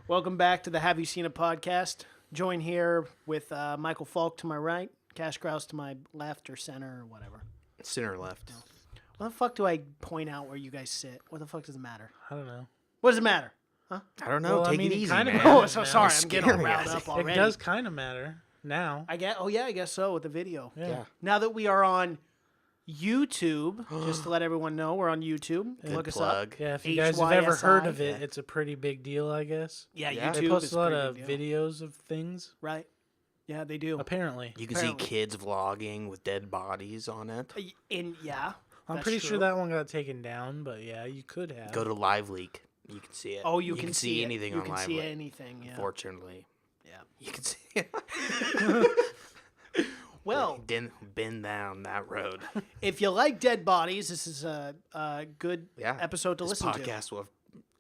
Welcome back to the Have You Seen It podcast. Join here with Michael Falk to my right, Cash Grouse to my left or center or whatever. Center left. No. What the fuck do I point out where you guys sit? What the fuck does it matter? I don't know. What does it matter? Huh? I don't know. Well, I Take mean, it it easy, kinda man. Oh, matters so now. sorry. You're I'm getting all scaring riled us. up already. It does kind of matter now. I guess so with the video. Yeah. Now that we are on YouTube, just to let everyone know, we're on YouTube. Good Look us plug. up. Yeah, if you guys have ever heard of it, Yeah. it's a pretty big deal, I guess. Yeah, Yeah. YouTube They post is a lot pretty of big deal. videos of things, Right. Yeah, they do. apparently. You can Apparently. see kids vlogging with dead bodies on it. Yeah. I'm that's pretty true. sure that one got taken down, but yeah, you could have. Go to Live Leak. You can see it. Oh, you can see it. anything you on can Live see Leak. anything, yeah. Unfortunately, Yeah. you can see it. Well, Didn't been down that road. if you like dead bodies, this is a good Yeah. episode to This listen to. podcast will have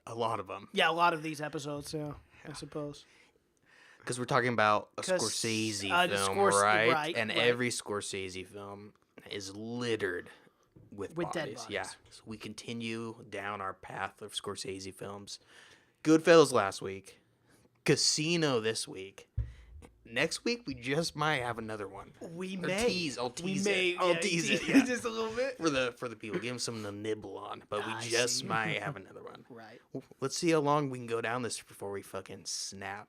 a lot of them Yeah, a lot of these episodes, yeah, I suppose. because we're talking about a 'Cause, Scorsese the film, right, right? And right. every Scorsese film is littered with dead bodies. Yeah. bodies. So we continue down our path of Scorsese films. Goodfellas last week, Casino this week. Next week we just might have another one. We Or may. tease. I'll We tease may. it. I'll yeah, tease it. yeah, Yeah. just a little bit. For the people, give them something to nibble on. But we I just see. might have another one. Right. Let's see how long we can go down this before we fucking snap,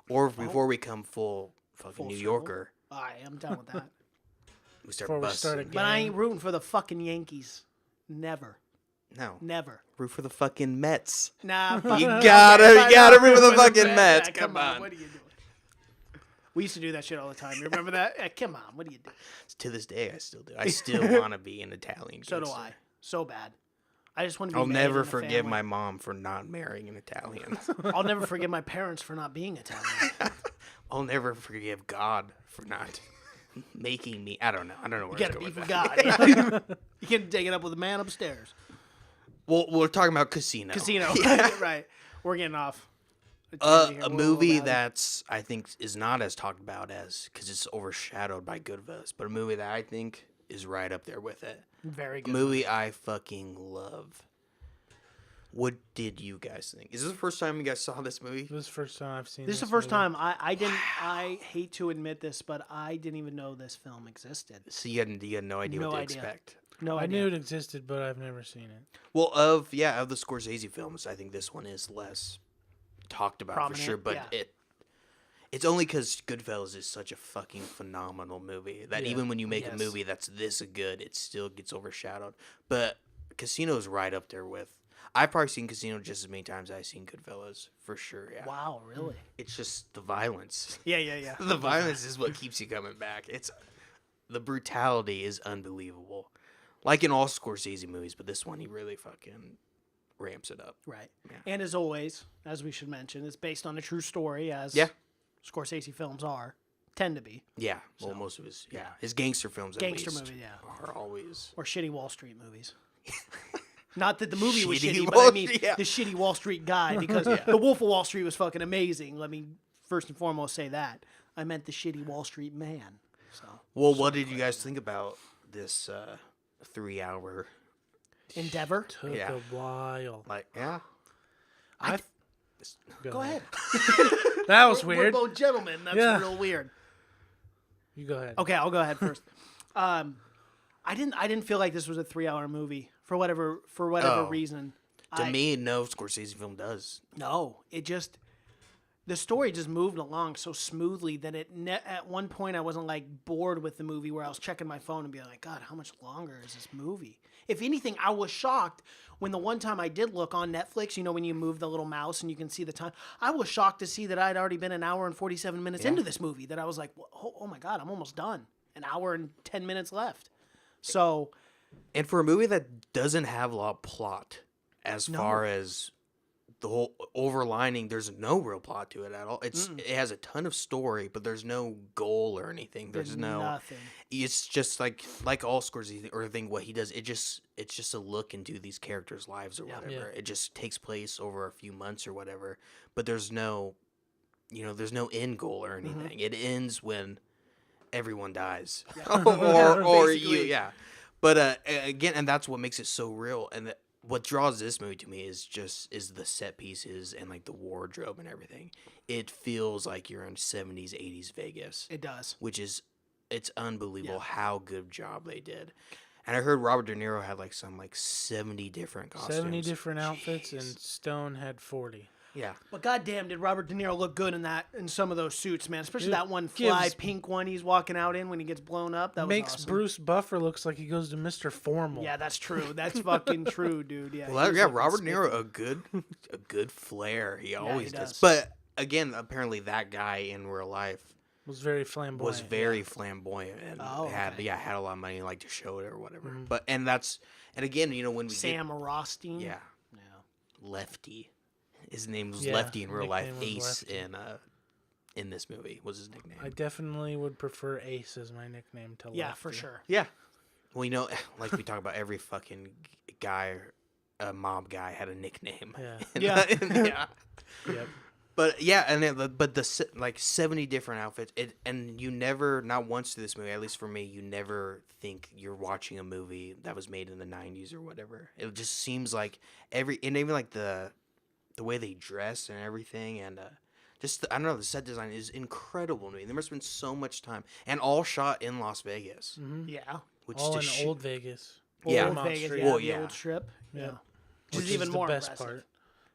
or before we come full fucking Full New circle. Yorker. All right, I'm done with that. We start Before we busting. start again. But I ain't rooting for the fucking Yankees. Never. No, Never. root for the fucking Mets. Nah. You fuck- gotta okay, root for the fine, fucking fine, Mets. yeah, Come on. What are you doing? We used to do that shit all the time. You remember that? Come on. What are you doing? To this day, I still do. I still want to be an Italian. So do gangster. I. So bad. I just want to be I'll made never in the forgive family. my mom for not marrying an Italian. I'll never forgive my parents for not being Italian. I'll never forgive God for not making me. I don't know. I don't know where You it's gotta going be with for that. God. You can take it up with the man upstairs. Well, we're talking about Casino. Casino. Right. We're getting off. A movie that's I think is not as talked about as because it's overshadowed by Goodfellas, but a movie that I think is right up there with it. Very A good. movie I fucking love. What did you guys think? Is this the first time you guys saw this movie? This is the first time I've seen This is the first time I didn't. I hate to admit this, but I didn't even know this film existed. So you had no idea No what to idea. expect. No I idea. knew it existed, but I've never seen it. Well, of the Scorsese films, I think this one is less talked about Prominent, for sure. But yeah. it's only because Goodfellas is such a fucking phenomenal movie that Yeah. even when you make a Yes. movie that's this good, it still gets overshadowed. But Casino's right up there with. I've probably seen Casino just as many times as I've seen Goodfellas, for sure. Yeah, Wow, really? it's just the violence. Yeah. The violence is what keeps you coming back. It's the brutality is unbelievable, like in all Scorsese movies, but this one he really fucking ramps it up. Right. Yeah. And as always, as we should mention, it's based on a true story, as Yeah. Scorsese films tend to be. Yeah, well, So, most of his his gangster films Gangster at least movie, yeah. are always Or shitty Wall Street movies. Not that the movie was Shitty shitty, but Wall I mean Street, yeah. the shitty Wall Street guy, because The Wolf of Wall Street was fucking amazing. Let me first and foremost say that. I meant the shitty Wall Street man. So well. What did you guys think about this 3-hour? Endeavor. Took Yeah. a while. Like yeah, Go ahead. That was We're weird. both gentlemen. That's Yeah. real weird. You go ahead. Okay, I'll go ahead first. I didn't feel like this was a 3-hour movie for whatever Oh. reason. to me, no Scorsese film does. No, the story just moved along so smoothly that at one point I wasn't like bored with the movie where I was checking my phone and being like, God, how much longer is this movie? If anything, I was shocked when the one time I did look on Netflix, you know, when you move the little mouse and you can see the time, I was shocked to see that I'd already been an hour and 47 minutes into this movie, that I was like, oh my God, I'm almost done. An hour and 10 minutes left. So, And for a movie that doesn't have a lot of plot, as far as the whole overlining, there's no real plot to it at all. It has a ton of story, but there's no goal or anything. There's no nothing. It's just like all Scorsese or thing what he does. It's just a look into these characters' lives or whatever. Yeah. It just takes place over a few months or whatever. But there's no end goal or anything. It ends when everyone dies, or you Basically. yeah. But again, and that's what makes it so real. And what draws this movie to me is the set pieces and like the wardrobe and everything. It feels like you're in 70s, 80s Vegas. It does. It's unbelievable how good job they did. And I heard Robert De Niro had like 70 different costumes. 70 different outfits, and Stone had 40. Yeah. But goddamn, did Robert De Niro look good in some of those suits, man? Especially Dude, that one pink one he's walking out in when he gets blown up. That was Makes awesome. Bruce Buffer looks like he goes to Mr. Formal. Yeah, that's true. That's fucking true, dude. Yeah. Well, he was looking Robert De Niro, spiffy. a good flair. He always does. does. But again, apparently that guy in real life Was very flamboyant. flamboyant and okay. had a lot of money, like to show it or whatever. But and again, when we Sam Rothstein. yeah, Yeah. Lefty. His name was Yeah, Lefty in real life. nickname was Ace Lefty. in this movie was his nickname. I definitely would prefer Ace as my nickname to Yeah, Lefty. for sure. Yeah. Well, like we talk about, every fucking guy, mob guy had a nickname. Yeah. Yeah. Yep. But yeah, but the like 70 different outfits. And you never, not once through this movie, at least for me, you never think you're watching a movie that was made in the 90s or whatever. It just seems like and even like the way they dress and everything, and I don't know, the set design is incredible to me. There must have been so much time, and all shot in Las Vegas. Yeah. Which All in just old Vegas. Yeah. Old Mount Vegas, Street. yeah, Well, the yeah. old strip. Yeah. Yeah. Which is even the more best impressive. part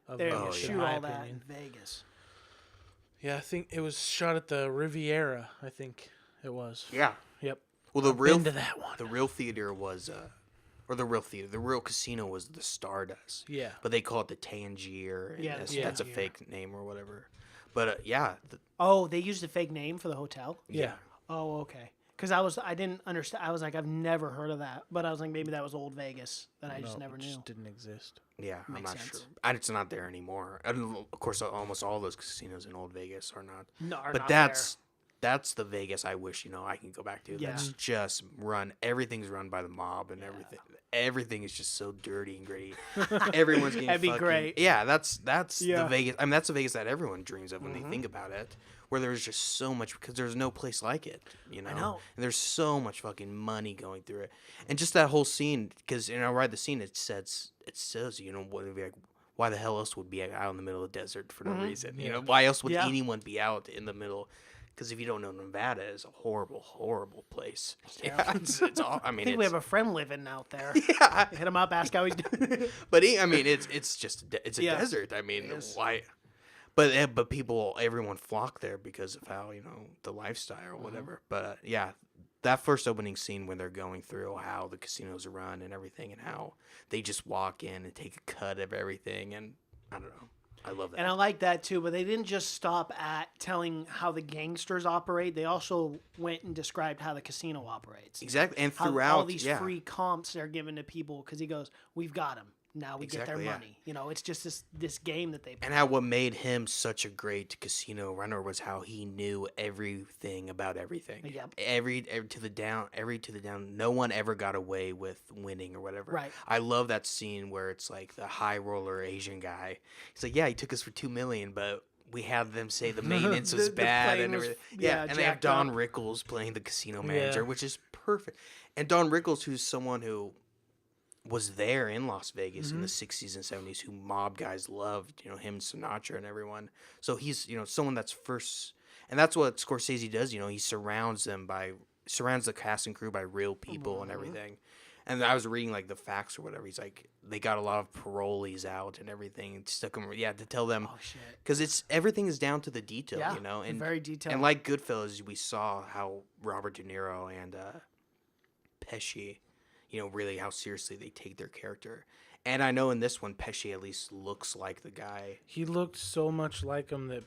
of They Vegas, shoot in my all that opinion. in Vegas. Yeah, I think it was shot at the Riviera. I think it was. yeah. Yep. Well, the I've real been to that one. the real theater was the real casino was the Stardust. Yeah. But they call it the Tangier. And Yeah, the that's a Tangier. fake name or whatever. But yeah. Oh, they used a fake name for the hotel? Yeah. Oh, okay. Because I didn't understand. I was like, I've never heard of that. But I was like, maybe that was old Vegas that I just No, never it knew. just didn't exist. Yeah, I'm Makes not sense. sure. And it's not there anymore. And of course, almost all those casinos in Old Vegas are not. No, are But not that's the Vegas I wish I can go back to. Yeah. That's just everything's run by the mob and everything. Everything is just so dirty and gritty. Everyone's getting That'd be fucking, great. Yeah, that's Yeah. the Vegas. I mean, that's the Vegas that everyone dreams of when they think about it. Where there's just so much, because there's no place like it. I know. And there's so much fucking money going through it, and just that whole scene. Because right, the scene it says what it'd be like. Why the hell else would be out in the middle of the desert for no reason? Yeah. Why else would Yeah. anyone be out in the middle? Because if you don't know, Nevada is a horrible, horrible place. Yeah, it's all. I mean, I think we have a friend living out there. yeah, Hit him up, ask how he's doing. but it's just it's a Yeah. desert. I mean, is. why? But everyone flock there because of how the lifestyle or whatever. But yeah, that first opening scene when they're going through how the casinos are run and everything, and how they just walk in and take a cut of everything, and I don't know. I love that. And I like that too, but they didn't just stop at telling how the gangsters operate. They also went and described how the casino operates. Exactly, and How throughout, all these yeah. free comps they're giving to people because he goes, "We've got them. Now we get their Exactly, yeah. money." It's just this game that they play. And how what made him such a great casino runner was how he knew everything about everything. Yep. Every to the down. No one ever got away with winning or whatever. Right. I love that scene where it's like the high roller Asian guy. He's like, yeah, he took us for $2 million, but we had them say the maintenance was The bad plane and was, everything. Yeah, and they have jacked Don up. Rickles playing the casino manager, Yeah. which is perfect. And Don Rickles, who's someone who was there in Las Vegas in the 60s and 70s, who mob guys loved, him, Sinatra, and everyone. So he's, someone that's first, and that's what Scorsese does. He surrounds the cast and crew by real people and everything. And I was reading like the facts or whatever. He's like, they got a lot of parolees out and everything, and stuck them, to tell them, Oh shit! because everything is down to the detail, Yeah, and very detailed. And like Goodfellas, we saw how Robert De Niro and Pesci, really how seriously they take their character. And I know in this one, Pesci at least looks like the guy. He looked so much like him that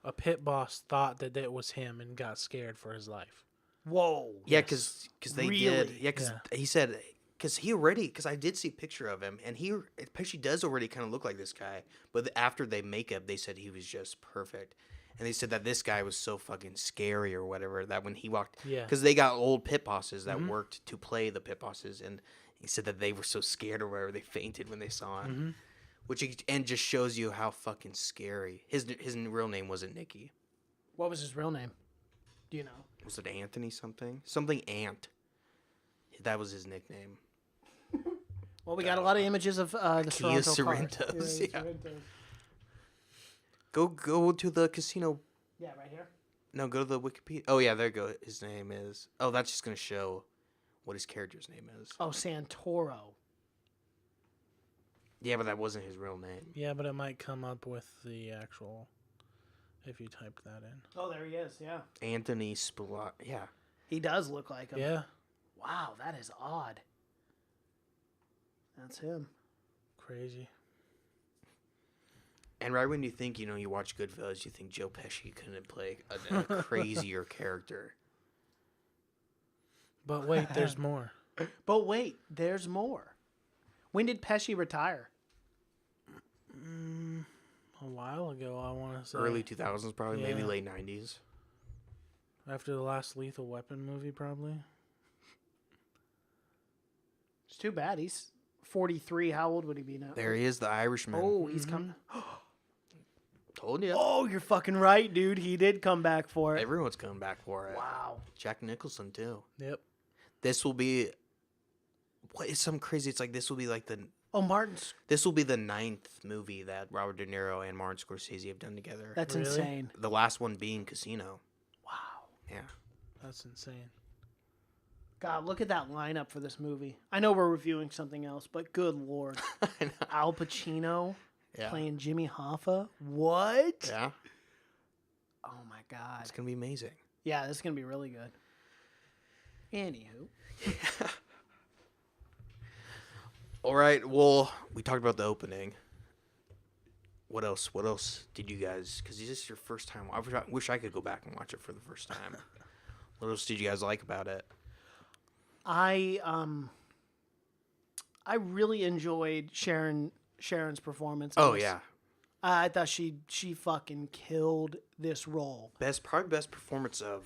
a pit boss thought that it was him and got scared for his life. Whoa! Yeah, because they did. Really? Yeah, because Yeah. he said, because I did see a picture of him, and Pesci does already kind of look like this guy. But after they make up, they said he was just perfect. And they said that this guy was so fucking scary or whatever that when he walked, Yeah. because they got old pit bosses that worked to play the pit bosses, and he said that they were so scared or whatever they fainted when they saw him, and just shows you how fucking scary his real name wasn't Nicky. What was his real name? Do you know? Was it Anthony something Ant? That was his nickname. Well, we got a lot of images of the Kia Sorrento cars. Sorrentos. Yeah, Yeah. Sorrentos. Go to the casino. Yeah, right here. No, go to the Wikipedia. Oh yeah, there you go. His name is. Oh, that's just gonna show what his character's name is. Oh, Santoro. Yeah, but that wasn't his real name. Yeah, but it might come up with the actual if you type that in. Oh, there he is. Yeah. Anthony Spilot. Yeah. He does look like him. Yeah, Wow, that is odd. That's him. crazy. And right when you think, you watch Goodfellas, you think Joe Pesci couldn't play a crazier character. But wait, there's more. But wait, there's more. When did Pesci retire? A while ago, I want to say. Early 2000s, probably, maybe Yeah. late 90s. After the last Lethal Weapon movie, probably. It's too bad. He's 43. How old would he be now? There he is, the Irishman. Oh, he's coming. Told you. Oh, you're fucking right, dude. He did come back for it. Everyone's coming back for it. Wow. Jack Nicholson, too. Yep. This will be... What is something crazy? It's like this will be like the... Oh, Martin's. This will be the 9th movie that Robert De Niro and Martin Scorsese have done together. That's Really? insane. The last one being Casino. Wow. Yeah. That's insane. God, look at that lineup for this movie. I know we're reviewing something else, but good lord. I know. Al Pacino Yeah. playing Jimmy Hoffa. What? Yeah. Oh my God. It's going to be amazing. Yeah, this is gonna be really good. Anywho. All right. Well, we talked about the opening. What else? What else did you guys... Because this is your first time. I wish I could go back and watch it for the first time. What else did you guys like about it? I really enjoyed Sharon's performance. in Oh, this. yeah. I thought she fucking killed this role. Probably best performance of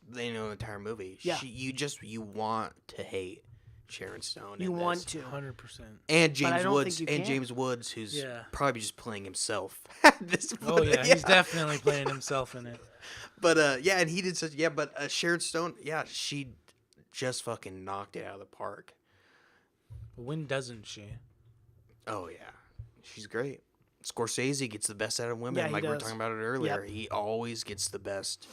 the entire movie. Yeah. You want to hate Sharon Stone. You in this. want to. 100%. And I James don't Woods. think you And can. James Woods, who's Yeah. probably just playing himself. At this Oh, point. yeah, he's definitely playing himself in it. But yeah, and he did such. Yeah, but Sharon Stone. Yeah, she just fucking knocked it out of the park. When doesn't she? Oh yeah, she's great. Scorsese gets the best out of women, Yeah, he like we were does. talking about it earlier. Yep. He always gets the best.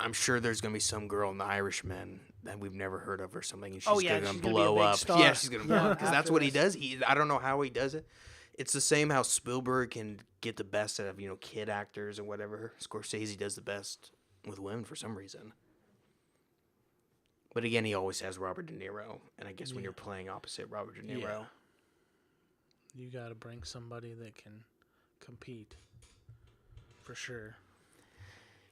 I'm sure there's gonna be some girl in The Irishman that we've never heard of or something, and she's Oh, yeah, gonna she's gonna be a blow big up. star. Yeah, she's gonna blow Yeah, up because that's after what he this. does. I don't know how he does it. It's the same how Spielberg can get the best out of kid actors and whatever. Scorsese does the best with women for some reason. But again, he always has Robert De Niro, and I guess when you're playing opposite Robert De Niro. Yeah. You got to bring somebody that can compete. For sure.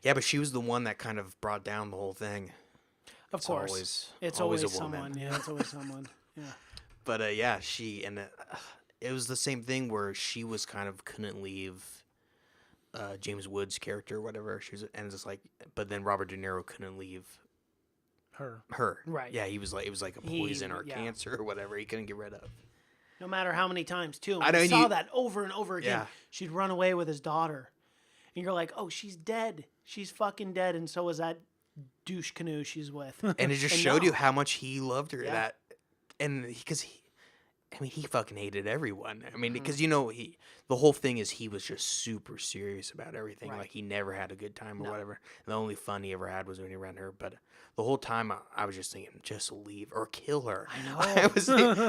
Yeah, but she was the one that kind of brought down the whole thing. Of It's course. always- It's always always a woman. someone. Yeah, it's always someone. Yeah. But yeah, it was the same thing where she was kind of couldn't leave James Woods' character or whatever. She was, and it's like, but then Robert De Niro couldn't leave Her. her. Right. Yeah, it was like a poison or yeah. cancer or whatever he couldn't get rid of. No matter how many times, too. I know, I and saw you- that over and over again. Yeah. She'd run away with his daughter. And you're like, oh, she's dead. She's fucking dead. And so is that douche canoe she's with. And it just And showed no. you how much he loved her. Yeah. He fucking hated everyone. I mean, Mm-hmm. because the whole thing is he was just super serious about everything. Right. Like he never had a good time or No. whatever. And the only fun he ever had was when he ran her. But the whole time I was just thinking, just leave or kill her. I know. I was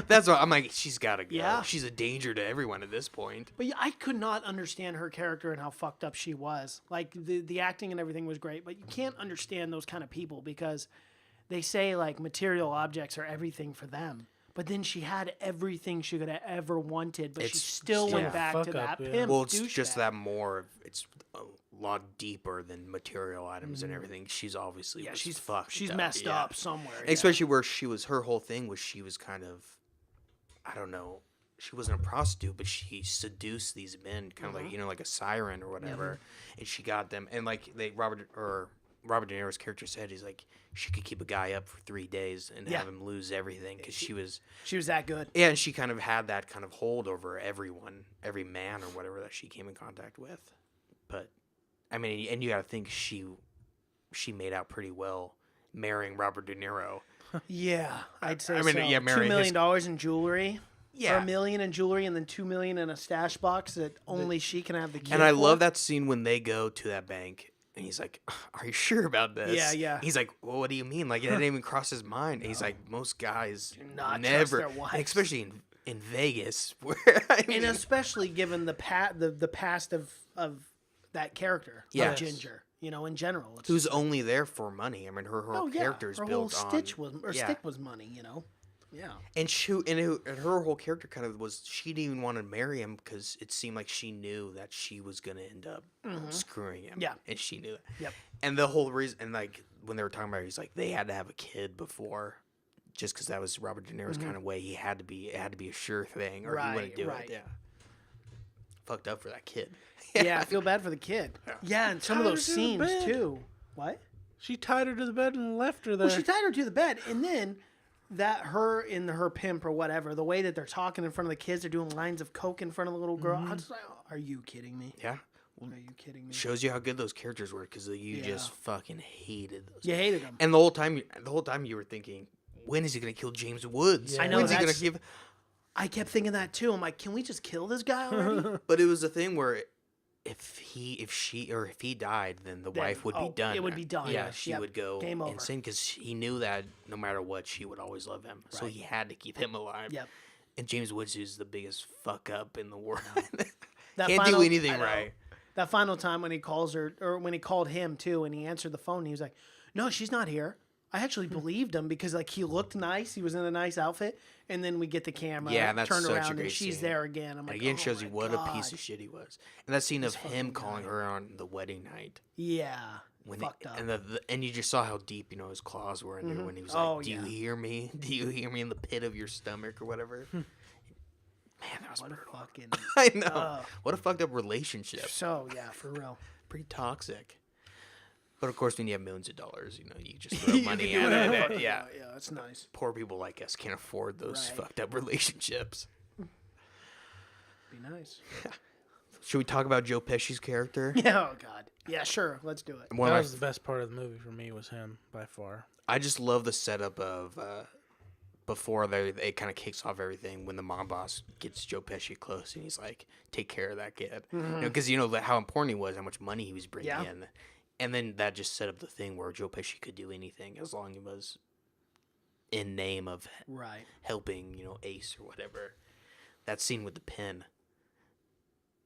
that's what I'm like. She's got to go. Yeah. She's a danger to everyone at this point. But yeah, I could not understand her character and how fucked up she was. Like, the acting and everything was great, but you can't understand those kind of people because they say, like, material objects are everything for them. But then she had everything she could have ever wanted, but she It's- still yeah. went back Fuck to up, that yeah. pimp Well, it's douchebag. just that it's a lot deeper than material items and everything. She's obviously Yeah, was she's fucked. She's up, messed yeah. up somewhere. yeah. Especially where her whole thing was she was kind of, I don't know, she wasn't a prostitute, but she seduced these men, kind of like like a siren or whatever, and she got them. And like Robert De Niro's character said, he's like she could keep a guy up for 3 days and Yeah. have him lose everything because she was. She was that good. Yeah, and she kind of had that kind of hold over everyone, every man or whatever that she came in contact with. But I mean, and you got to think she made out pretty well marrying Robert De Niro. Yeah, I'd say I mean, so. yeah, Mary, $2 million in jewelry. Yeah. Or $1 million in jewelry and then $2 million in a stash box that only she can have the key. And I love that scene when they go to that bank and he's like, "Are you sure about this?" Yeah, yeah. He's like, "Well, what do you mean? Like, it didn't even cross his mind." And he's like, "Most guys not trust never, their wives." and especially in Vegas, where I mean, And especially given the past of that character, Yes. of Ginger, in general. It's who's only there for money. I mean, her character is her built whole on stick was money, Yeah. And her whole character kind of was, she didn't even want to marry him because it seemed like she knew that she was going to end up screwing him. Yeah. And she knew that. Yep. And the whole reason, and like when they were talking about it, he's like, they had to have a kid before, just because that was Robert De Niro's kind of way. It had to be a sure thing, or he wouldn't do it. Yeah. Fucked up for that kid. Yeah, I feel bad for the kid. Yeah, and some of those Tied her to the scenes bed. too. What? She tied her to the bed and left her there. Well, she tied her to the bed, and then her in her pimp or whatever, the way that they're talking in front of the kids, they're doing lines of coke in front of the little girl. I was like, are you kidding me? Yeah. Are you kidding me? Shows you how good those characters were, because you just fucking hated those. You hated them. And the whole time you were thinking, when is he gonna kill James Woods? Yeah. I know, When's he gonna that's- give? I kept thinking that too. I'm like, can we just kill this guy already? But it was a thing where if he died, then the wife would be done. it would be done. Yeah, she Yep. would go Game over. insane because he knew that no matter what, she would always love him. So he had to keep him alive. Yep. And James Woods is the biggest fuck up in the world. That Can't final- do anything I know. right. That final time when he calls her, or when he called him too, and he answered the phone, he was like, "No, she's not here." I actually believed him because like he looked nice, he was in a nice outfit, and then we get the camera, Yeah, and that's turned such a around, great and she's scene. there again. I'm like, And again, oh shows you my what God. a piece of shit he was. And that scene of him fucking calling her on the wedding night. Yeah, When fucked up. and you just saw how deep his claws were in there when he was like, Oh, "Do you yeah. hear me? Do you hear me in the pit of your stomach or whatever?" Man, that was What a brutal. fucking I know. What a fucked up relationship. so yeah, for real. Pretty toxic. But of course, when you have millions of dollars, you just throw You money can do at whatever the it. fuck you Yeah. want. Yeah, that's nice. Poor people like us can't afford those Right. fucked up relationships. Be nice. Should we talk about Joe Pesci's character? Yeah, oh God. Yeah, sure. Let's do it. One that of was the best part of the movie for me, was him by far. I just love the setup of before it kind of kicks off everything when the mob boss gets Joe Pesci close and he's like, "Take care of that kid," because how important he was, how much money he was bringing Yeah. in, and then that just set up the thing where Joe Pesci could do anything as long as it was in name of Right. helping, Ace or whatever. That scene with the pen.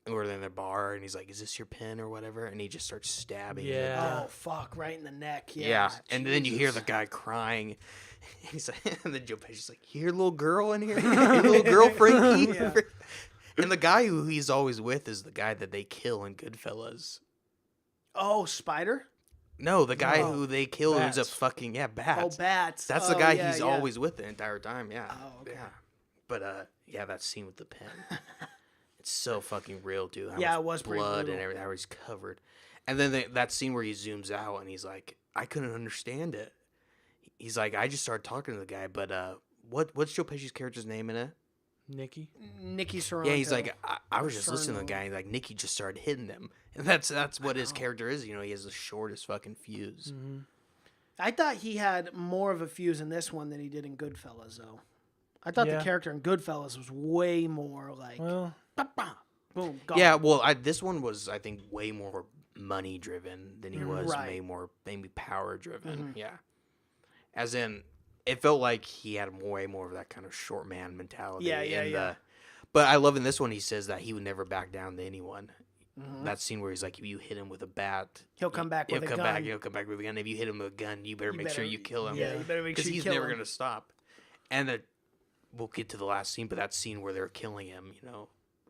Or they're in the bar and he's like, "Is this your pen or whatever?" And he just starts stabbing. him. Yeah. Oh fuck! Right in the neck. Yeah. Yeah. And then you hear the guy crying. He's like, and then Joe Pesci's like, "You hear a little girl in here? Your little girl, Frankie?" Yeah. And the guy who he's always with is the guy that they kill in Goodfellas. Oh, Spider. No, the guy No. who's a Bats. fucking Oh, Bats. Bats. That's Oh, the guy yeah, he's yeah. always with the entire time. Yeah. Oh, okay. Yeah. But that scene with the pen. It's so fucking real, dude. How Yeah, much it was pretty blood and brutal. everything. How he's covered. And then that scene where he zooms out and he's like, "I couldn't understand it." He's like, "I just started talking to the guy, but what's Joe Pesci's character's name in it?" Nicky. Nicky Santoro. Yeah, he's like, I was just listening to the Cerno. guy. He's like, Nicky just started hitting him, and that's what his character is. He has the shortest fucking fuse. Mm-hmm. I thought he had more of a fuse in this one than he did in Goodfellas, though. I thought Yeah. the character in Goodfellas was way more like, Well, bah, boom, gone. Yeah, well, this one was, I think, way more money driven than he was Right. maybe power driven. Yeah, as in, it felt like he had way more of that kind of short man mentality. Yeah, in yeah. But I love in this one he says that he would never back down to anyone. That scene where he's like, if you hit him with a bat, He'll come back with a gun. He'll come back with a gun. If you hit him with a gun, you better make sure you kill him. Yeah, you better make because sure you he's kill never him. gonna stop. And we'll get to the last scene, but that scene where they're killing him,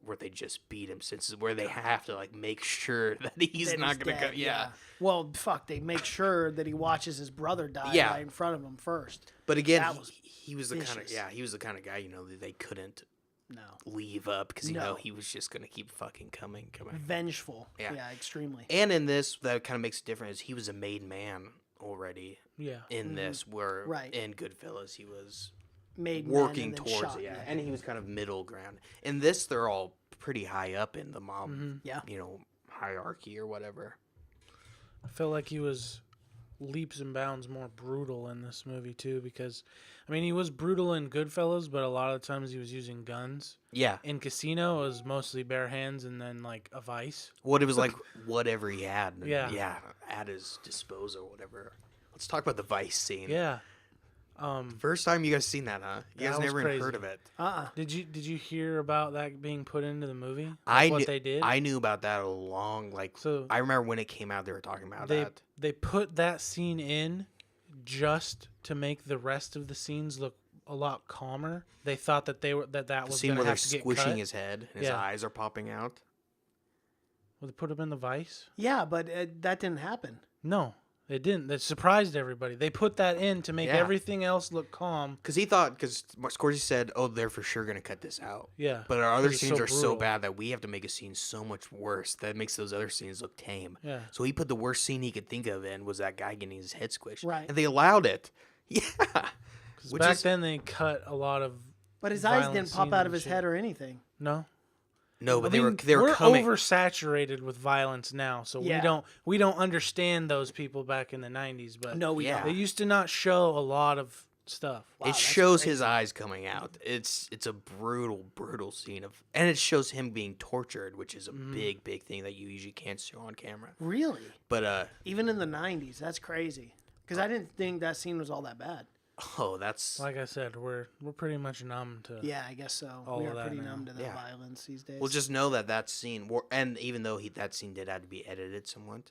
where they just beat him, since where they have to make sure that he's That not gonna dead, go. Yeah. Well, fuck, they make sure that he watches his brother die Yeah. right in front of him first. But again, That was he was the kind of vicious. he was the kind of guy that they couldn't No. leave up because No. he was just gonna keep fucking coming. Vengeful. Yeah. Yeah, extremely. And in this, that kind of makes it different. Is he was a made man already yeah. in this, where Right. in Goodfellas he was Made working men and then towards shot it. Yeah, men. and he was kind of middle ground. In this, they're all pretty high up in the mob, Yeah. hierarchy or whatever. I felt like he was leaps and bounds more brutal in this movie too, because I mean he was brutal in Goodfellas, but a lot of times he was using guns. Yeah. In Casino, it was mostly bare hands and then like a vice. What it was like, whatever he had. Yeah. At his disposal, whatever. Let's talk about the Vice scene. Yeah. First time you guys seen that, huh? You guys That was never even crazy. heard of it. Did you hear about that being put into the movie? What they did? I knew about that So I remember when it came out, they were talking about that. They put that scene in just to make the rest of the scenes look a lot calmer. They thought that that The was scene going where to they're have to get squishing cut. his head and his Yeah. eyes are popping out. Well, they put him in the vice? Yeah, but that didn't happen. No, they didn't. That surprised everybody. They put that in to make Yeah. everything else look calm. Because Scorsese said, oh, they're for sure going to cut this out. Yeah. But our other 'cause it's scenes are so brutal. bad that we have to make a scene so much worse that makes those other scenes look tame. Yeah. So he put the worst scene he could think of in was that guy getting his head squished. Right. And they allowed it. Yeah. Because back then they cut a lot of. But his eyes violent didn't pop scenes out and of his shit. head or anything. No. No, but I they mean, were we're coming. oversaturated with violence now, so Yeah. we don't understand those people back in the 90s. But No, we Yeah. they used to not show a lot of stuff. Wow, It that's shows crazy. his eyes coming out. It's a brutal scene and it shows him being tortured, which is a big thing that you usually can't show on camera. Really? But Even in the 90s, that's crazy. Because I didn't think that scene was all that bad. that's Like I said, we're pretty much numb to. Yeah, I guess so. All We of are that pretty now. numb to the Yeah. violence these days. well, just know that scene, and even though that scene did have to be edited somewhat,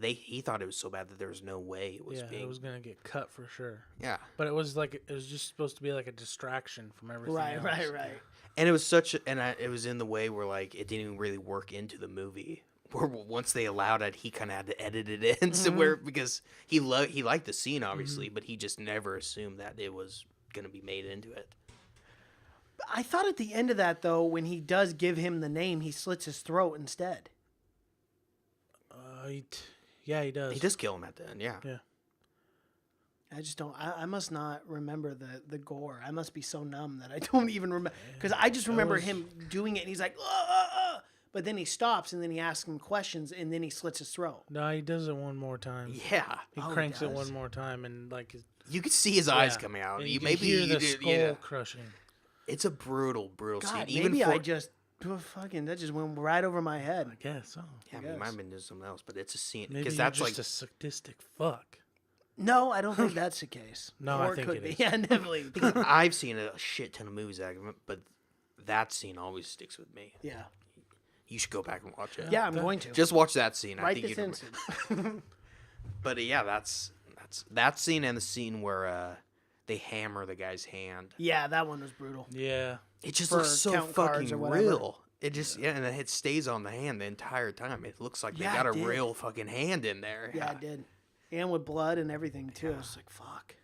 he thought it was so bad that there was no way it was Yeah, being. it was gonna get cut for sure. Yeah, But it was just supposed to be like a distraction from everything. right, else. right. and it was it was in the way where like it didn't even really work into the movie. Where once they allowed it, he kind of had to edit it in somewhere because he liked the scene obviously, but he just never assumed that it was gonna be made into it. I thought at the end of that, though, when he does give him the name, he slits his throat instead. Yeah, he does. He does kill him at the end, yeah. Yeah. I just don't. I must not remember the gore. I must be so numb that I don't even remember. Because I just remember him doing it, and he's like, but then he stops, and then he asks him questions, and then he slits his throat. No, he does it one more time. Yeah, He Oh, he cranks it does? one more time, and like you could see his eyes yeah. coming out. And You can maybe hear you the did, skull yeah. crushing. It's a brutal God, scene. maybe I just fucking that just went right over my head. I guess so. yeah, I mean, might have been doing something else, but it's a scene Maybe because you're that's just like a sadistic fuck. No, I don't think that's the case. No, Or I think could it be. is. Yeah, definitely. I've seen a shit ton of movies, but that scene always sticks with me. Yeah, You should go back and watch it. yeah, I'm going to. Just watch that scene. I right think this you'd instant. But yeah, that's that scene and the scene where they hammer the guy's hand. Yeah, that one was brutal. Yeah. It just For looks so counting cards fucking or whatever. real. It just and it stays on the hand the entire time. It looks like Yeah, they got it a did. real fucking hand in there. Yeah, I did. And with blood and everything too. I was like, fuck.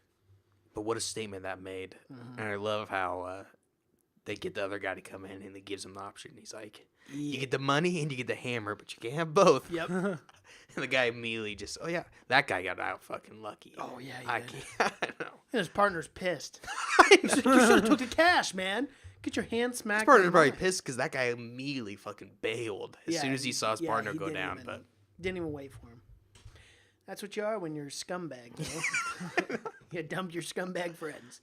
But what a statement that made. Mm-hmm. And I love how they get the other guy to come in and he gives him the option. He's like, you get the money and you get the hammer, but you can't have both. Yep. And the guy immediately just, oh yeah, that guy got out fucking lucky. Oh, yeah, he I did. can't. I know. And his partner's pissed. He's like, you should have took the cash, man. Get your hand smacked. His partner's in probably mine." pissed because that guy immediately fucking bailed as soon as he saw his partner he go didn't down. even- But didn't even wait for him. That's what you are when you're a scumbag. You know? You dumped your scumbag friends.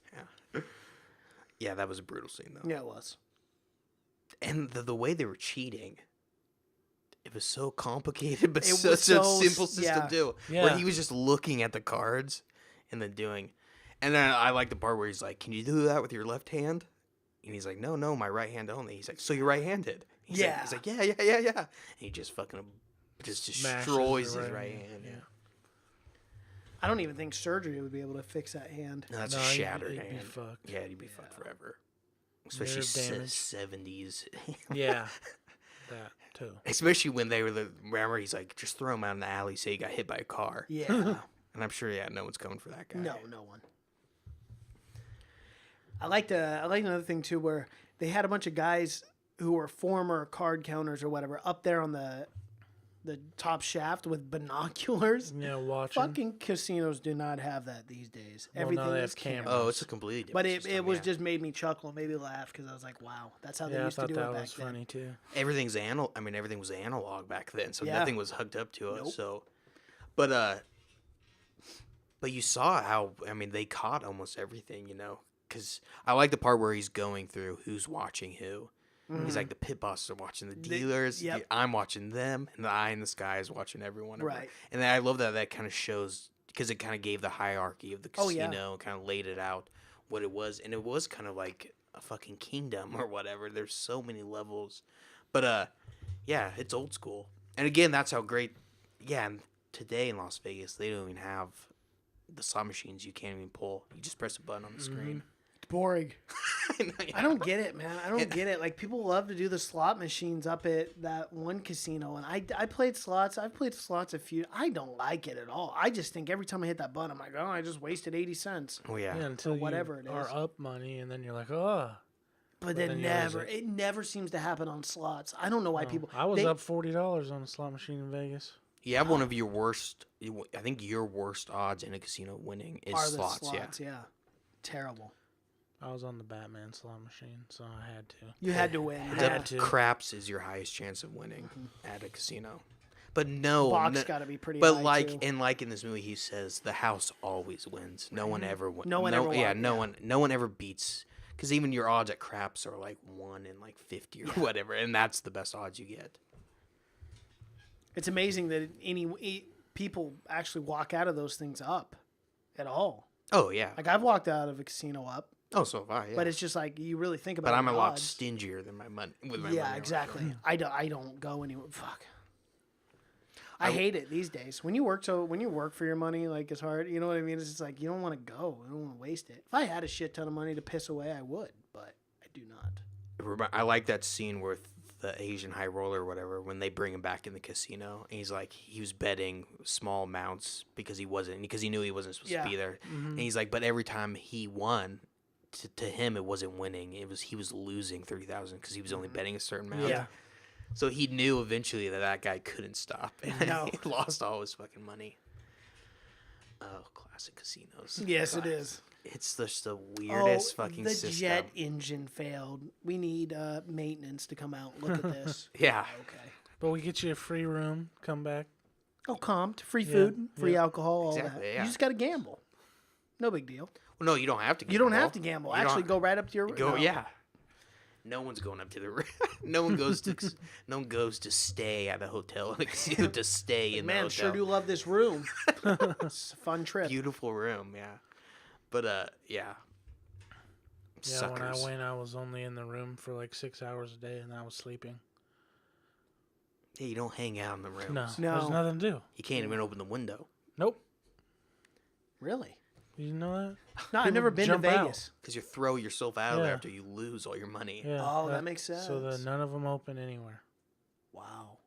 yeah, that was a brutal scene though. Yeah, it was. And the way they were cheating, it was so complicated, but It was such a so simple system yeah. too. Yeah. Where he was just looking at the cards and then doing. And then I like the part where he's like, "Can you do that with your left hand?" And he's like, "No, my right hand only." He's like, "So you're right-handed?" Yeah. He's like, yeah. And he just fucking just Smashes destroys the his right right hand, hand. yeah. Yeah. I don't even think surgery would be able to fix that hand. No, that's No, a he'd- shattered he'd be hand. fucked. Yeah, he'd be fucked forever. Especially Nerve damage. 70s. Yeah. That too. Especially when they were remember he's like, just throw him out in the alley, say he got hit by a car. Yeah. And I'm sure, no one's coming for that guy. No one. I liked another thing too, where they had a bunch of guys who were former card counters or whatever up there on the top shaft with binoculars. Yeah, watching. Fucking casinos do not have that these days. Well, Everything now they is have cameras. Oh, it's a completely different But it system, was yeah. just made me chuckle, made me laugh because I was like, wow, that's how they Yeah, I used to thought do that it back was then. funny too. Everything's everything was analog back then, so Yeah. nothing was hooked up to us. Nope. So, but But you saw how, I mean, they caught almost everything, because I like the part where he's going through who's watching who. He's like, the pit bosses are watching the dealers. Yep. I'm watching them, and the eye in the sky is watching everyone. Right. And then I love that kind of shows, because it kind of gave the hierarchy of the casino, kind of laid it out what it was. And it was kind of like a fucking kingdom or whatever. There's so many levels. But, yeah, it's old school. And again, that's how great, and today in Las Vegas, they don't even have the slot machines. You can't even pull. You just press a button on the screen. It's boring. I don't get it, man. I don't get it. Like, people love to do the slot machines up at that one casino, and I played slots. I've played slots a few. I don't like it at all. I just think every time I hit that button, I'm like, oh, I just wasted 80 cents. Oh, yeah. Until whatever you it is. are up money, and then you're like, oh. But then it never seems to happen on slots. I don't know why people. I was up $40 on a slot machine in Vegas. You have one of your worst. I think your worst odds in a casino winning is slots. Yeah, terrible. I was on the Batman slot machine, so I had to. You had to win. Craps is your highest chance of winning at a casino. But box got to be pretty. But high too. like in this movie, he says the house always wins. No one ever wins. No one ever won. Yeah, no one ever beats. Because even your odds at craps are like 1 in like 50 or whatever, and that's the best odds you get. It's amazing that people actually walk out of those things up at all. Oh yeah. Like, I've walked out of a casino up. Oh, so have I. Yeah. But it's just like, you really think about. But I'm the a lot odds. stingier than my money with my money. Yeah, exactly. I don't go anywhere. Fuck. I hate it these days. When you work for your money, like, it's hard. You know what I mean? It's just like, you don't want to go. You don't want to waste it. If I had a shit ton of money to piss away, I would, but I do not. I like that scene with the Asian high roller or whatever, when they bring him back in the casino, and he's like, he was betting small amounts because he knew he wasn't supposed to be there. Mm-hmm. And he's like, but every time he won, to him, it wasn't winning. He was losing 30,000 because he was only betting a certain amount. Yeah. So he knew eventually that guy couldn't stop, and he lost all his fucking money. Oh, classic casinos. Yes, God. It is. It's just the weirdest fucking system. The jet engine failed. We need maintenance to come out and look at this. Yeah. Okay. But we get you a free room. Come back. Oh, comped. Free food, free alcohol, all exactly, that. Yeah. You just got to gamble. No big deal. Well, no, you don't have to gamble. You don't have to gamble. Actually, go right up to your room. Yeah. No one's going up to the room. No one goes to stay at a hotel in a casino to stay in the hotel. Man, sure do love this room. It's a fun trip. Beautiful room, yeah. But yeah. Yeah, when I went, I was only in the room for like 6 hours a day, and I was sleeping. Yeah, you don't hang out in the rooms. No, there's nothing to do. You can't even open the window. Nope. Really? You know that? No, I've never been to Vegas. Because you throw yourself out of there after you lose all your money. Yeah, oh, that makes sense. So none of them open anywhere. Wow.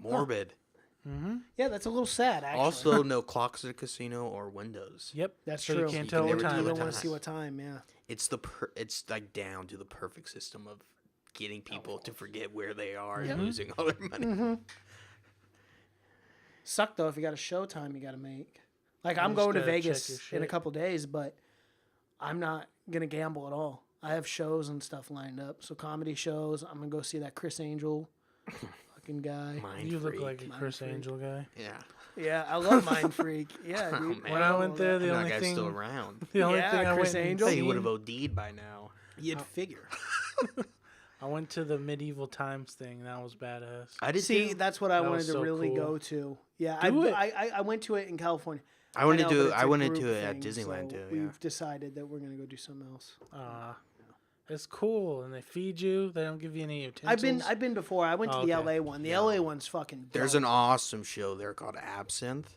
Morbid. Huh. Mm-hmm. Yeah, that's a little sad, actually. Also, no clocks at a casino or windows. Yep, that's so true. You can't tell what time. You don't want to see what time. Yeah. It's it's like down to the perfect system of getting people to forget where they are and losing all their money. Mm-hmm. Suck though if you got a show time you got to make. Like, I'm going to Vegas in a couple days, but I'm not gonna gamble at all. I have shows and stuff lined up. So comedy shows. I'm gonna go see that Chris Angel fucking guy. You look like a Chris Angel guy. Yeah. Yeah, I love Mind Freak. Yeah, dude. Man. When I went there, the only that guy's thing still around. The only thing I Chris went Angel. He would have OD'd by now. You'd figure. I went to the medieval times thing. That was badass. I did see. too. That's what I wanted to so really cool. go to. Yeah, Do it. I went to it in California. I went to know, but I went it's a into group it at thing, Disneyland so too. We've decided that we're gonna go do something else. It's cool, and they feed you. They don't give you any utensils. I've been before. I went to the LA one. The LA one's fucking dope. There's an awesome show there called Absinthe.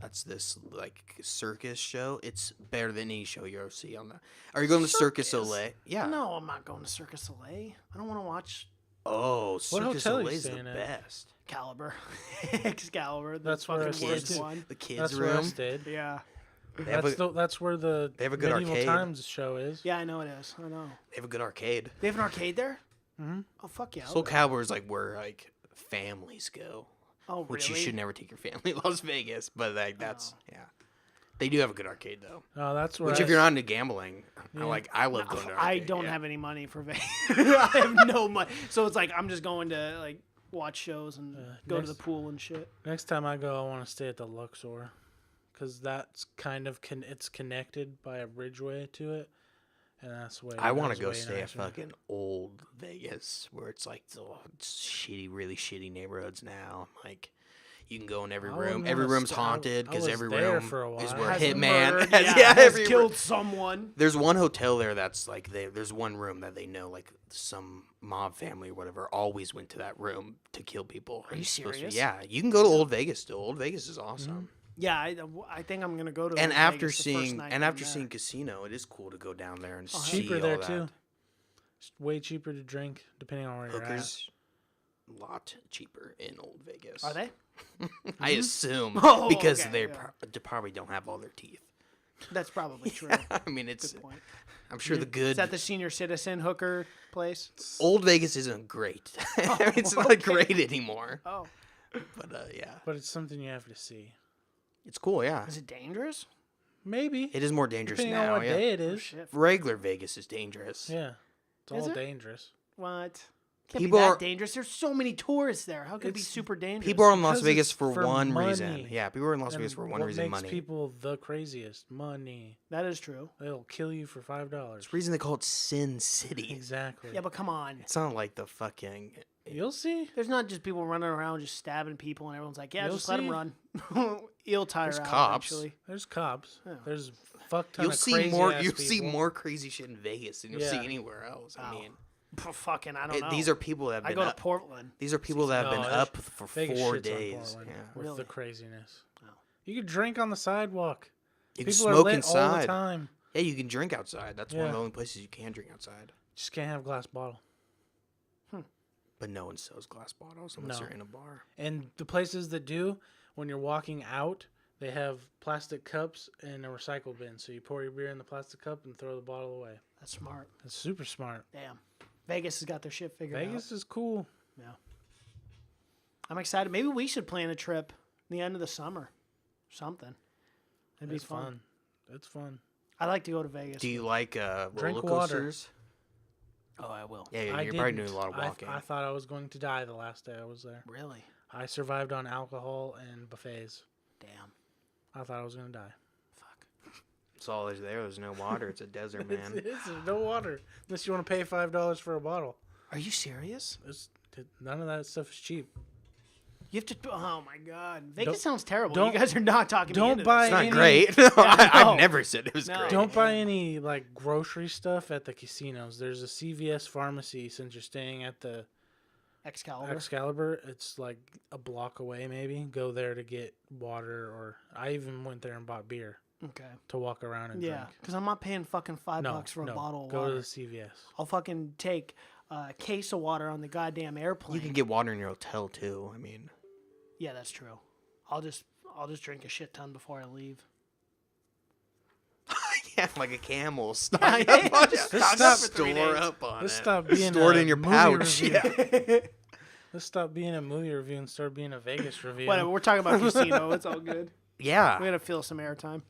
That's this like circus show. It's better than any show you ever see on that. Are you going to Circus Soleil? Yeah. No, I'm not going to Circus Soleil. I don't want to watch Oh, Circus hotel you Soleil's the staying at? best. Excalibur. Excalibur. That's where I fucking worst stayed. one. The kids' That's where I room. stayed. Yeah. That's where the they have a good medieval arcade. times show is. Yeah, I know it is. I know. They have a good arcade. They have an arcade there? Mm-hmm. Oh, fuck yeah. Soul Cowboy is like where like families go. Oh, really? Which you should never take your family to Las Vegas, but like that's yeah. They do have a good arcade though. Oh, that's where. Which if you're not into gambling, I love going to arcade. I don't have any money for Vegas. I have no money. So it's like I'm just going to like watch shows and go to the pool and shit. Next time I go, I want to stay at the Luxor. because that's kind of it's connected by a bridgeway to it, and that's way. I want that's to go way stay at nicer. fucking old Vegas where it's like it's shitty, really shitty neighborhoods now. Like you can go in every I room. wouldn't Every wanna room's st- I- haunted I because was every there room for a is while. where a Has hitman murdered, has, has every killed someone. There's one hotel there that's like there's one room that they know like some mob family or whatever always went to that room to kill people. Are you It's supposed to be- serious? yeah, you can go to Old Vegas still. Old Vegas is awesome. Yeah, I think I'm gonna go to. And Las after Vegas the first seeing night and I'm after there. seeing Casino, it is cool to go down there and It's see cheaper all there that. too. It's way cheaper to drink depending on where you're at. Hookers, a lot cheaper in Old Vegas. Are they? I assume Oh, because okay, they yeah. they probably don't have all their teeth. That's probably true. I mean, it's. Good point. I'm sure the Is good that the senior citizen hooker place? Old Vegas isn't great. It's not okay. great anymore. Oh, But yeah, But it's something you have to see. it's cool. Yeah, is it dangerous? Maybe it is more dangerous depending now. on what Yeah, day it Oh is. shit! regular Vegas is dangerous. Yeah, it's Is all it? dangerous. What? Can't People be that are- dangerous. There's so many tourists there. How could it be It's- super dangerous? People are in Las Because Vegas it's for for one money. reason. Yeah, people are in Las And Vegas for one what reason: makes money. people the craziest? Money. That is true. They'll kill you for $5. It's the reason they call it Sin City. Exactly. Yeah, but come on. It's not like the fucking. You'll see. There's not just people running around just stabbing people, and everyone's like, "Yeah, You'll just let them see. run." He'll tire There's out cops. eventually. There's cops. Yeah. There's fuck ton You'll of see crazy more. ass You'll see people. more crazy shit in Vegas than you'll see Yeah. anywhere else. I Oh. mean, Fucking, I don't know. these are people that have I been go to up. Portland. These are people that have No, been there's- up for Vegas 4 shits on days. Portland Yeah. with Really? the craziness. Oh. You could drink on the sidewalk. You can People are smoke lit all the inside. time. Yeah, you can drink outside. That's one of Yeah. the only places you can drink outside. Just can't have glass bottle. But no one sells glass bottles unless No. you're in a bar. And the places that do, when you're walking out, they have plastic cups and a recycle bin. So you pour your beer in the plastic cup and throw the bottle away. That's smart. That's super smart. Damn. Vegas has got their shit figured out. Vegas is cool. Yeah. I'm excited. Maybe we should plan a trip the end of the summer. Something. It'd be It's fun. It's fun. I like to go to Vegas. Do you like Drink roller water. coasters? Oh, I will. Yeah, I you're probably didn't. doing a lot of I- walking. I thought I was going to die the last day I was there. Really? I survived on alcohol and buffets. Damn. I thought I was going to die. Fuck. It's all there's there. There's no water. It's a desert, man. There's no water unless you want to pay $5 for a bottle. Are you serious? None of that stuff is cheap. You have to. Oh my God. Vegas Don't- sounds terrible. don't- You guys are not talking me don't into buy It's not any- great. No, no. I've never said it was No. great. Don't buy any like grocery stuff at the casinos. There's a CVS pharmacy since you're staying at the this. Excalibur. Excalibur. It's like a block away maybe. Go there to get water, or I even went there and bought beer Okay. to walk around and Yeah. drink. Because I'm not paying fucking $5 No, for a no. bottle of Go water. to the CVS. I'll fucking take a case of water on the goddamn airplane. You can get water in your hotel too. I mean, Yeah, that's true. I'll just drink a shit ton before I leave. yeah, like a camel. Yeah, Stock yeah, up on just it. stock up for 3 Store days. up on Let's it. stop being Store it a in your movie pouch. review. Yeah. Let's stop being a movie review and start being a Vegas review. Whatever. We're talking about casino. It's all good. Yeah. We're gonna fill some airtime.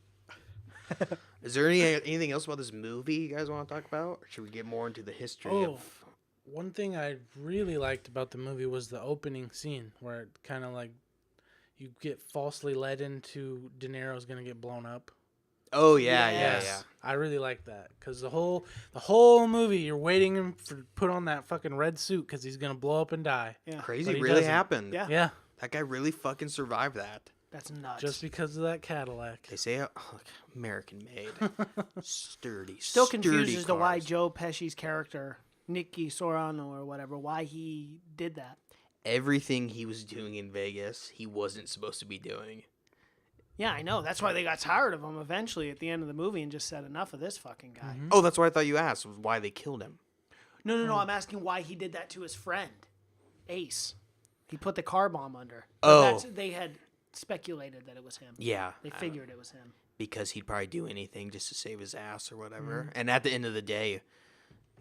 Is there anything else about this movie you guys want to talk about? Or should we get more into the history Oh, of? one thing I really liked about the movie was the opening scene where it kind of like you get falsely led into De Niro's gonna get blown up. Oh yeah, Yes. yeah. I really like that because the whole movie you're waiting him for put on that fucking red suit because he's gonna blow up and die. Yeah. Crazy But he really doesn't. happened. Yeah. Yeah, That guy really fucking survived that. That's nuts. just because of that Cadillac. They say American made, sturdy. Still sturdy confused as to why cars. Joe Pesci's character, Nicky Santoro or whatever, why he did that. Everything he was doing in Vegas, he wasn't supposed to be doing. Yeah, I know. That's why they got tired of him eventually at the end of the movie and just said, enough of this fucking guy. Oh, that's what I thought you asked, was why they killed him. No. I'm asking why he did that to his friend, Ace. He put the car bomb under. Oh. They had speculated that it was him. Yeah. They figured it was him. Because he'd probably do anything just to save his ass or whatever. And at the end of the day,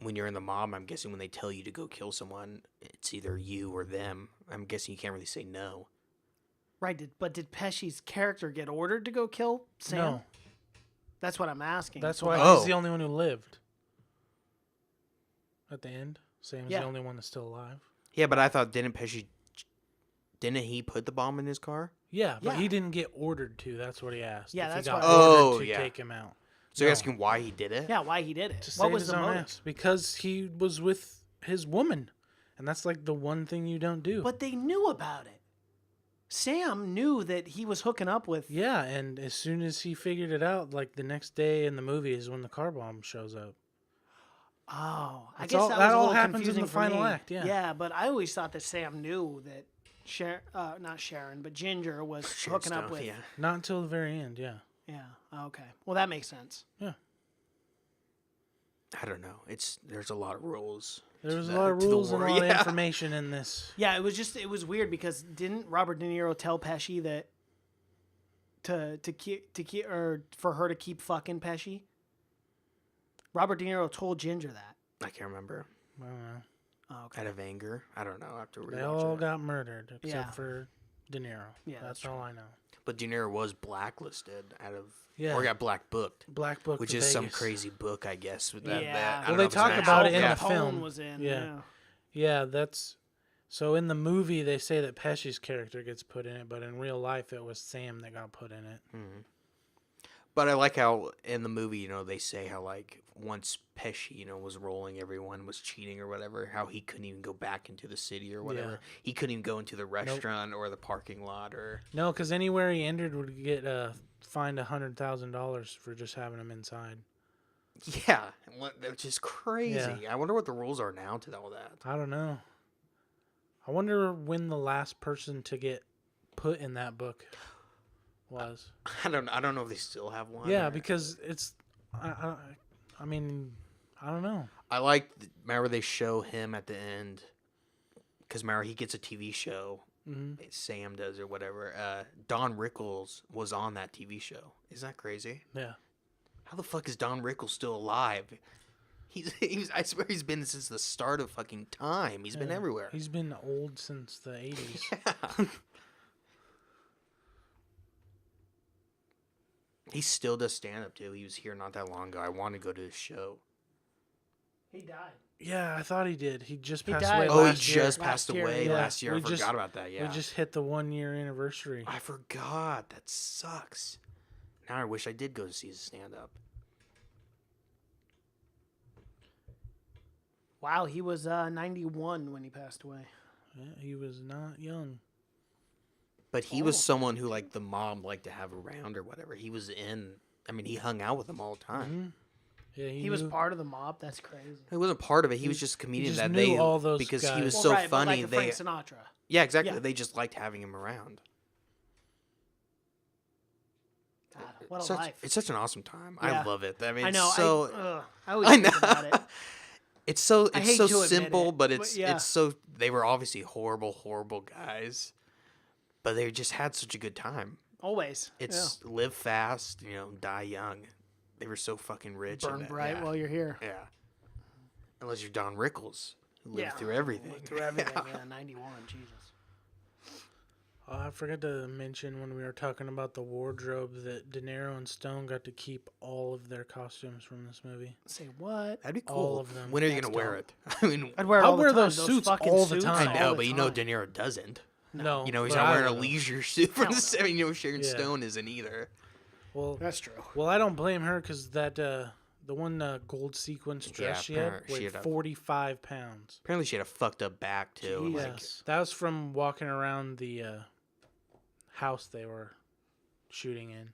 when you're in the mob, I'm guessing when they tell you to go kill someone, it's either you or them. I'm guessing you can't really say no. Right, but did Pesci's character get ordered to go kill Sam? No, That's what I'm asking. that's why Oh. he's the only one who lived. At the end, Sam's Yeah. the only one that's still alive. Yeah, but I thought didn't he put the bomb in his car? Yeah, but Yeah. he didn't get ordered to. That's what he asked. Yeah, If that's he got what- ordered to yeah. take him out. So you're asking why he did it? Yeah, why he did it? To What save was his the own motive? ass. Because he was with his woman. And that's like the one thing you don't do. But they knew about it. Sam knew that he was hooking up with. Yeah, and as soon as he figured it out, like the next day in the movie is when the car bomb shows up. Oh, I That's guess all- that that was a all little happens in confusing the for final me. act, yeah. Yeah, but I always thought that Sam knew that not Sharon, but Ginger was hooking up with. Yeah. Not until the very end, yeah. Yeah. Okay. Well, that makes sense. Yeah. I don't know. There's a lot of rules. There was a to lot of the rules and a war, lot of yeah. information in this. Yeah, it was weird because didn't Robert De Niro tell Pesci that to keep or for her to keep fucking Pesci? Robert De Niro told Ginger that. I can't remember. I don't know. Oh, okay. Out of anger. I don't know. I have to They rewatch all it. got murdered except Yeah. for De Niro. Yeah, that's that's all I know. But De Niro was blacklisted out of, Yeah. or got black booked, Black Book, which to is some Vegas. crazy book, I guess. With that, Yeah. that, I Well, don't they know if it's talk an about actual- it in yeah. the film. Was in. Yeah. Yeah, that's so in the movie they say that Pesci's character gets put in it, but in real life it was Sam that got put in it. But I like how in the movie, they say how like once Pesci, was rolling, everyone was cheating or whatever. How he couldn't even go back into the city or whatever. Yeah. He couldn't even go into the restaurant or the parking lot or. No, because anywhere he entered would get fined $100,000 for just having him inside. Yeah, which is crazy. Yeah. I wonder what the rules are now to all that. I don't know. I wonder when the last person to get put in that book was. I don't know if they still have one. Yeah, or- because it's. I mean, I don't know. I like. Remember they show him at the end, because remember he gets a TV show. Mm-hmm. Sam does or whatever. Don Rickles was on that TV show. Isn't that crazy? Yeah. How the fuck is Don Rickles still alive? He's I swear he's been since the start of fucking time. He's been Yeah. everywhere. He's been old since the 80s. Yeah. He still does stand up too. He was here not that long ago. I want to go to his show. He died. Yeah, I thought he did. He just He passed died away Oh, he last year. just passed Last year, away yeah. last year. I We just- forgot about that. Yeah. We just hit the 1-year anniversary. I forgot. That sucks. Now I wish I did go to see his stand up. Wow, he was 91 when he passed away. Yeah, he was not young. But he was someone who like the mob liked to have around or whatever. He was in. I mean, he hung out with them all the time. Mm-hmm. Yeah, He was knew- part of the mob. That's crazy. He wasn't part of it. He was just a comedian just that knew they all those because guys. he was Well, so right, but funny. like They Frank Sinatra. yeah, exactly. Yeah. They just liked having him around. God, what a life. It's such an awesome time. Yeah. I love it. I mean, I know. It's so I always I think know. about it. it's so I it's hate so to admit simple, it, but but it's yeah. it's so they were obviously horrible guys, but they just had such a good time. Always. It's live fast, die young. They were so fucking rich. Burn and, bright yeah, while you're here. yeah. Unless you're Don Rickles, who lived Yeah. through everything. Lived through everything. Yeah, 91. Jesus. Oh, I forgot to mention when we were talking about the wardrobe that De Niro and Stone got to keep all of their costumes from this movie. Say what? That'd be cool. All of them. When are you That's gonna wear dope. it? I mean, I'd wear it I'll all the wear time. those suits fucking all the suits time. I know, all but the De time. Niro doesn't. No, He's but not I wearing a will. leisure suit for Hell the no. Sharon Yeah. Stone isn't either. Well, That's true. well, I don't blame her because that the one gold sequence dress she had apparently she weighed had a- 45 pounds. Apparently, she had a fucked up back too. Jeez. Like, Yes, that was from walking around the house they were shooting in.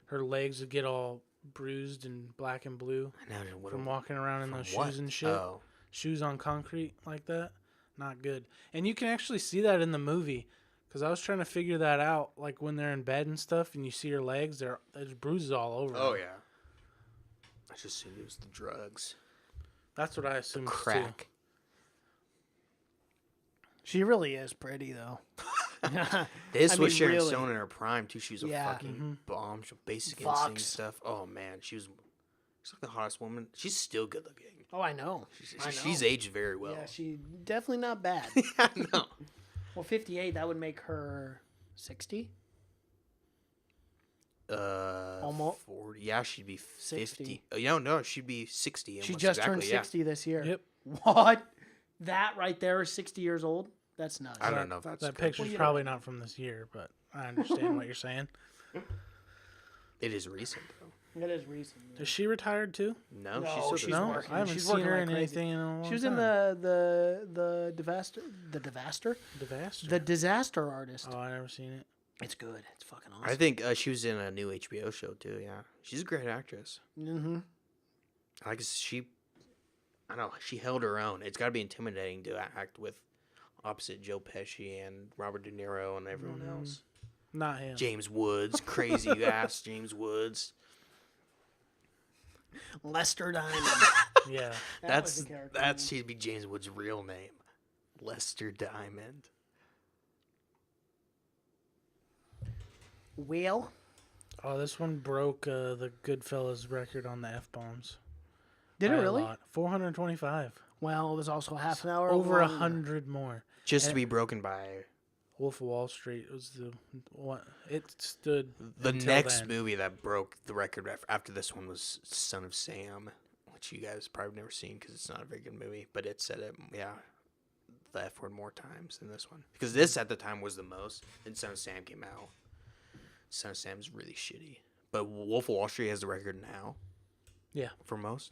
Her legs would get all bruised and black and blue I know, what from a- walking around in from those what? shoes and shit. Oh, Shoes on concrete like that, not good. And you can actually see that in the movie because I was trying to figure that out, like when they're in bed and stuff, and you see her legs, there's bruises all over. oh them. yeah. I just assumed it was the drugs, That's what I assumed too. crack. She really is pretty, though. This I was mean, Sharon really. Stone in her prime too. She was a Yeah. fucking bomb. She basic Fox. instinct stuff. Oh man, she's like the hottest woman. She's still good looking. Oh, I know. I know. She's aged very well. Yeah, she definitely not bad. I know. Well, 58, that would make her 60? Almost 40. Yeah, she'd be 50. 60. Oh, no, she'd be 60. She almost just exactly, turned yeah. 60 this year. Yep. What? That right there is 60 years old? That's nuts. I don't know if that's That good. picture's Well, you know- probably not from this year, but I understand what you're saying. It is recent though. It is recent. Is she retired too? No, No, she's still she's doing working. I haven't She's seen working her like in crazy. anything in a long time. She was in the Devaster. The Devaster? Disaster. The Disaster Artist. Oh, I never seen it. It's good. It's fucking awesome. I think she was in a new HBO show too. Yeah, she's a great actress. Mm-hmm. Like I don't know. She held her own. It's got to be intimidating to act with opposite Joe Pesci and Robert De Niro and everyone else. Not him. James Woods, crazy ass James Woods. Lester Diamond. Yeah. That was the character name. She'd be James Woods' real name, Lester Diamond. Whale. Oh, this one broke the Goodfellas record on the F-bombs. Did it really? 425. Well, it was also half an hour Over longer. 100 more. Just to be broken by Wolf of Wall Street was the one. It stood. the until next then. movie that broke the record after this one was Son of Sam, which you guys probably never seen because it's not a very good movie, but it said it, the F word more times than this one. Because this at the time was the most, and Son of Sam came out. Son of Sam's really shitty. But Wolf of Wall Street has the record now. Yeah. For most.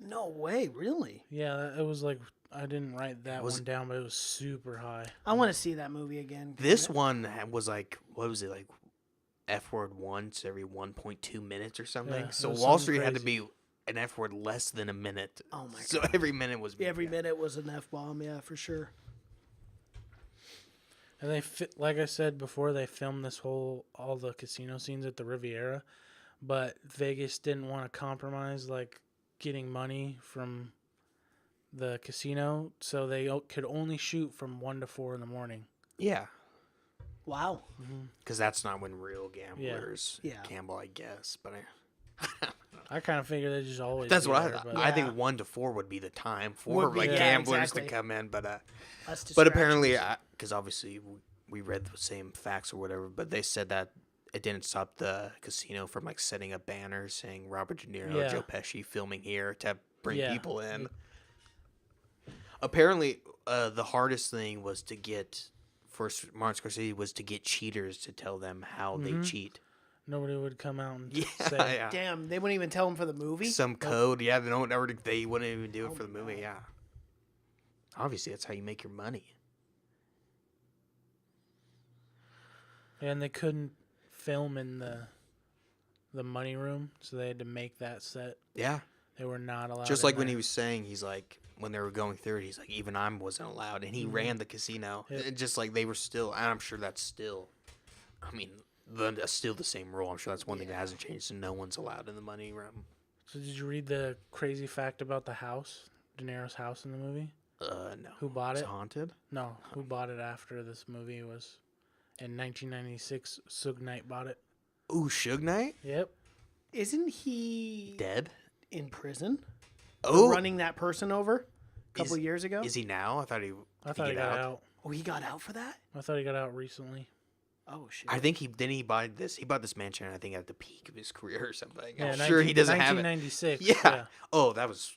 No way, really? Yeah, it was like I didn't write that Was one down, but it was super high. I want to see that movie again. This one was like, what was it, like F word once every 1.2 minutes or something? Yeah, so it was Wall something Street had to crazy. be an F word less than a minute. Oh my So god. every minute was Every minute was an F-bomb, yeah, for sure. And like I said before, they filmed all the casino scenes at the Riviera, but Vegas didn't want to compromise like getting money from the casino, so they could only shoot from 1 to 4 in the morning. Yeah. Wow. Because that's not when real gamblers Yeah. gamble, I guess. But I kind of figured they just always. that's be what I there, thought. but- I think 1 to 4 would be the time for Would be, like yeah, gamblers exactly. to come in. But That's but distractions. apparently, because obviously we read the same facts or whatever, but they said that it didn't stop the casino from like setting up banners saying Robert De Niro, Yeah. Joe Pesci filming here to bring Yeah. people in. Apparently, the hardest thing was to get for Martin Scorsese was to get cheaters to tell them how they cheat. Nobody would come out and Yeah, say, yeah. Damn, they wouldn't even tell him for the movie? Some code, yeah. They wouldn't even do it for the movie, yeah. Obviously, that's how you make your money. and they couldn't film in the money room, so they had to make that set. Yeah, They were not allowed. just in like when there. he was saying, he's like, when they were going through it, he's like, even I wasn't allowed, and he ran the casino. Yep. And just like they were still, and I'm sure that's still, I mean, that's still the same rule. I'm sure that's one thing that hasn't changed. So no one's allowed in the money room. So did you read the crazy fact about the house, De Niro's house in the movie? No. Who bought It's it? haunted? No, who bought it after this movie was in 1996? Suge Knight bought it. Ooh, Suge Knight? Yep. Isn't he Dead? in prison? Oh, For running that person over a couple Is- years ago? is he now? I thought he I get got out. Oh, he got out for that? I thought he got out recently. Oh, shit. I think he bought this. He bought this mansion, I think, at the peak of his career or something. Yeah, I'm sure he doesn't have it. 1996. Yeah. Oh, that was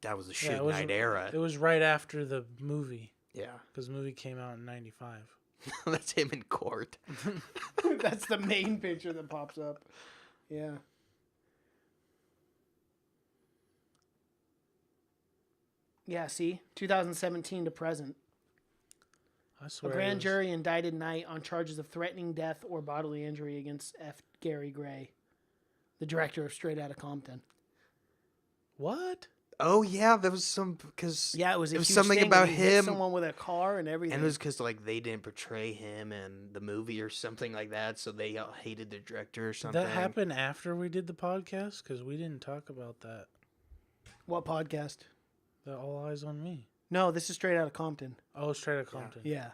the Yeah, Suge it was- Knight era. It was right after the movie, Yeah, because the movie came out in 95. that's him in court. That's the main picture that pops up. Yeah. Yeah, see? 2017 to present. I A swear. grand jury indicted Knight on charges of threatening death or bodily injury against F. Gary Gray, the director of Straight Outta Compton. What? Oh yeah, there was some because Yeah, it was huge something thing. about He hit him, someone with a car and everything. and it was because like they didn't portray him in the movie or something like that, so they all hated the director or Did something. that happen after we did the podcast? Because we didn't talk about that. What podcast? The All Eyes on Me. No, this is Straight Outta Compton. Oh, Straight Outta Compton. Yeah.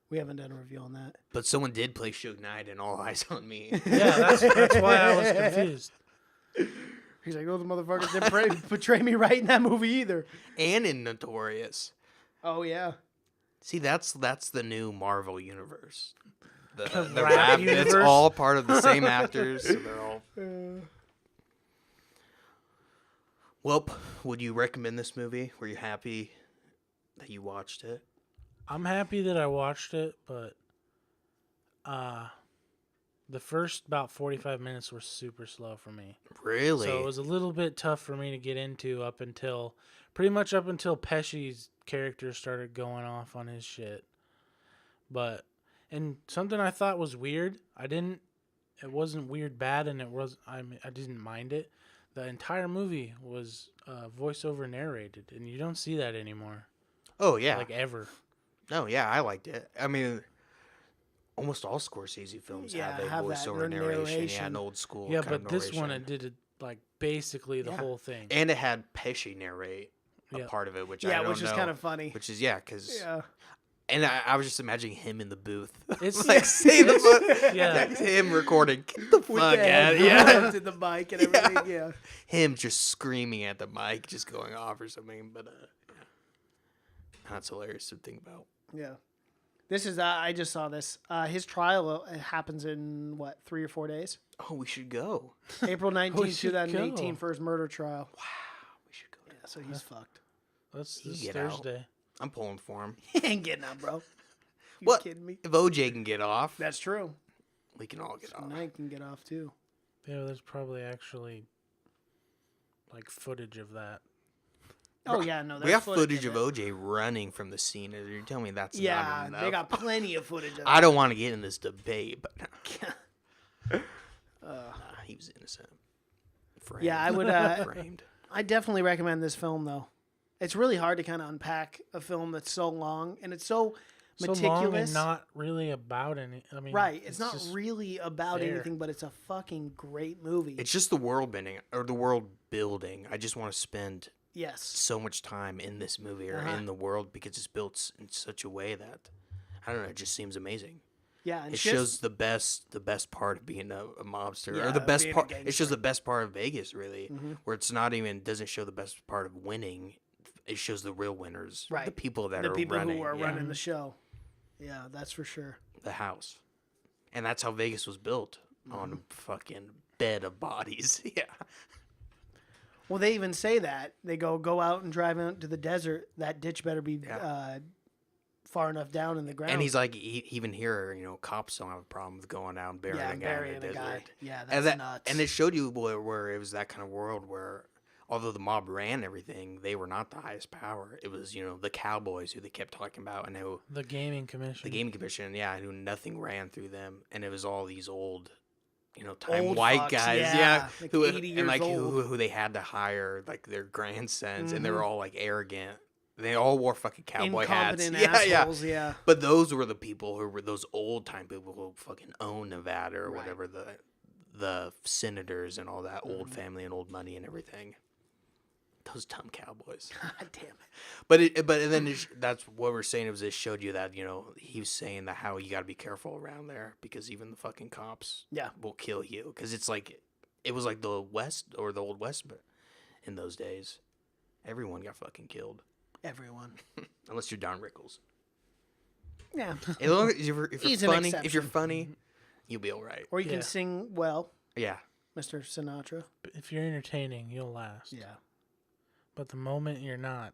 We haven't done a review on that. But someone did play Suge Knight in All Eyes on Me. Yeah, that's why I was confused. He's like, those motherfuckers didn't portray me right in that movie either. And in Notorious. Oh, yeah. See, that's the new Marvel universe. The rap rap, it's universe? all part of the same actors. So they're all. Well, would you recommend this movie? Were you happy that you watched it? I'm happy that I watched it, but The first about 45 minutes were super slow for me. Really? So it was a little bit tough for me to get into pretty much up until Pesci's character started going off on his shit. And something I thought was weird, it wasn't weird bad, and I didn't mind it. The entire movie was voiceover narrated, and you don't see that anymore. Oh, yeah. Like ever. No, yeah, I liked it. I mean, almost all Scorsese films have a voiceover narration. Yeah, an old school Yeah, kind of but this one, narration. it did it like basically the whole thing. And it had Pesci narrate a part of it, which I don't know. which is kind of funny. Which is, because... Yeah. And I was just imagining him in the booth. It's like, say the book. Yeah. Him recording. Get the fuck out. Yeah. To the mic and everything. Yeah. Him just screaming at the mic, just going off or something. But that's hilarious to think about. Yeah. This is, I just saw this. His trial happens in, 3 or 4 days? Oh, we should go. April 19th, should 2018 go. for his murder trial. Wow, we should go. Yeah, so he's fucked. That's He this get out. Thursday. I'm pulling for him. He ain't getting out, bro. You What? kidding me? If OJ can get off, That's true. we can all get off. Knight can get off, too. Yeah, there's probably actually like footage of that. Oh, yeah, no. We got there's footage of it. OJ running from the scene. You're telling me that's Yeah, not enough? they got plenty of footage of it. I don't want to get in this debate, but he was innocent. Framed. Yeah, I would. Framed. I definitely recommend this film, though. It's really hard to kind of unpack a film that's so long and it's so meticulous. So long and not really about any. I mean, right. It's not really about there. anything, but it's a fucking great movie. It's just the world bending or the world building. I just want to spend yes. so much time in this movie or in the world because it's built in such a way that I don't know. It just seems amazing. Yeah, and It shows the best part of being a mobster, Yeah, or the best being a part. It gangster. shows the best part of Vegas, really, where it's not even doesn't show the best part of winning. It shows the real winners, Right. the people that the are people running, who are running the show. Yeah, that's for sure. the house, and that's how Vegas was built on a fucking bed of bodies. Yeah, Well, they even say that. They go out and drive out to the desert. That ditch better be far enough down in the ground. and he's like, even here, cops don't have a problem with going out and burying a guy in the desert. Yeah, And that's nuts. And it showed you where it was that kind of world where, although the mob ran everything, they were not the highest power. It was, the cowboys who they kept talking about, and who the gaming commission. the gaming commission, who nothing ran through them, and it was all these old, Old white fucks, guys, yeah, like who 80 years and like old. who they had to hire, like their grandsons, and they were all like arrogant. They all wore fucking cowboy hats. Incompetent assholes, yeah. But those were the people who were those old time people who fucking own Nevada or Right. whatever, the senators and all that old family and old money and everything. Those dumb cowboys. God damn it. But then that's what we're saying. It showed you that he was saying that how you got to be careful around there because even the fucking cops will kill you because it was like the West or the Old West, but in those days, everyone got fucking killed. Everyone. Unless you're Don Rickles. Yeah. As long as if you're He's an funny, exception. you'll be all right. Or you can Yeah. sing well, Yeah. Mr. Sinatra. If you're entertaining, you'll last. Yeah. But the moment you're not,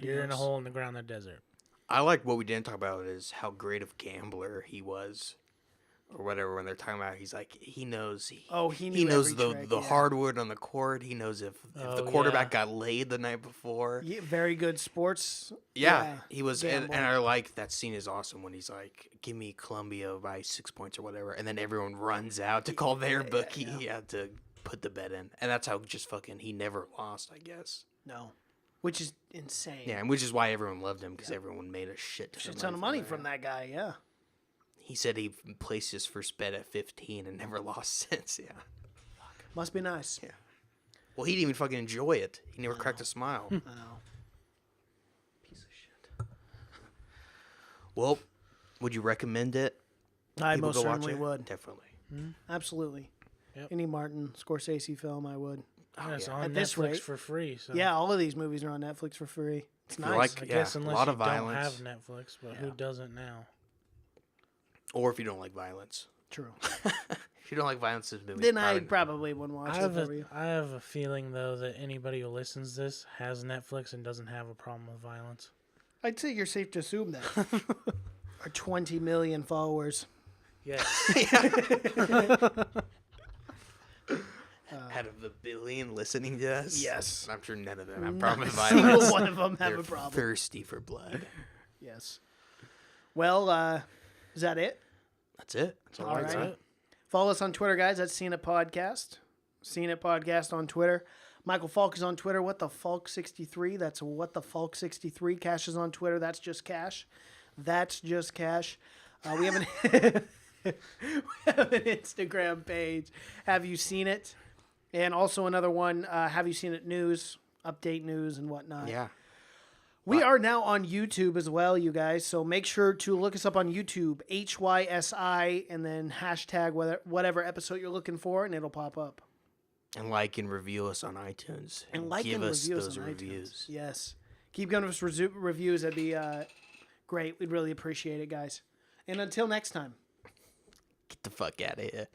you're in a Adios. hole in the ground in the desert. I like what we didn't talk about is how great of a gambler he was, or whatever. When they're talking about, he's like he knows. He knew knows every the trick, the yeah. hardwood on the court. He knows if the Oh, quarterback yeah. got laid the night before. Yeah, very good sports. Yeah, he was, and gambler. I like that scene is awesome when he's like, "Give me Columbia by 6 points or whatever," and then everyone runs out to call their bookie to put the bet in, and that's how just fucking he never lost, I guess. No. Which is insane. Yeah, and which is why everyone loved him because everyone made a shit Ton of money from that guy, yeah. He said he placed his first bet at 15 and never lost since. Yeah. Must be nice. Yeah. Well, he didn't even fucking enjoy it. He never cracked a smile. I know. Piece of shit. Well, would you recommend it? I People most go watch certainly it? would. Definitely. Absolutely. Yep. Any Martin Scorsese film, I would. Yeah, it's yeah. on At this Netflix rate- for free. So. Yeah, all of these movies are on Netflix for free. It's you nice. like- I Yeah, guess a unless lot you of violence. don't have Netflix, but who doesn't now? Or if you don't like violence. True. If you don't like violence, this movie. Then I probably wouldn't watch I it have, for you. I have a feeling, though, that anybody who listens to this has Netflix and doesn't have a problem with violence. I'd say you're safe to assume that. Our 20 million followers. Yes. Out of the billion listening to us, Yes. I'm sure none of them have problem with Single violence. one of them have They're a problem. thirsty for blood. Yes. Well, is that it? That's it. That's all, All I right. got. Follow us on Twitter, guys. That's Seen It Podcast. Seen It Podcast on Twitter. Michael Falk is on Twitter. What the Falk 63. That's What the Falk 63. Cash is on Twitter. That's just Cash. That's just Cash. We have an we have an Instagram page. Have you seen it? And also another one. Have you seen it? News, update news, and whatnot. Yeah. We are now on YouTube as well, you guys. So make sure to look us up on YouTube, HYSI, and then hashtag whatever episode you're looking for, and it'll pop up. And like and review us on iTunes. And like give and us review us those on reviews. iTunes. Yes. Keep giving us reviews. That'd be great. We'd really appreciate it, guys. And until next time. Get the fuck out of here.